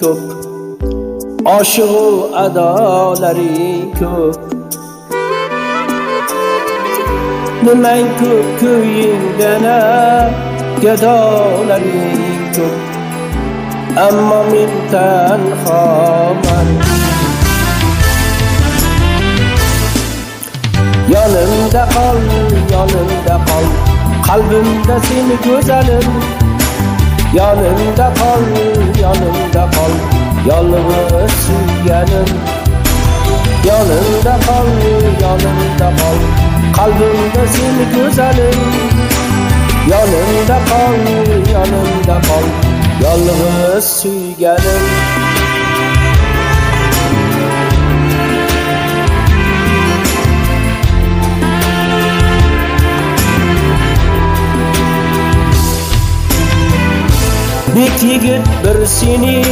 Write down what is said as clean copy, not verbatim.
ko'p, oshiq-u adolaring ko'p. Nimang ko'p ko'yingdana gadolaring ko'p, ammo men tanhoman. Yonimda qol, yonimda qol, qalbimda seni go'zalim. Yonimda qol, yonimda qol, yolg'iz suyganim. Yonimda qol, yonimda qol, qalbimda seni go'zalim. Yonimda qol, yonimda qol, yolg'iz suyganim. Bek yigit bir seni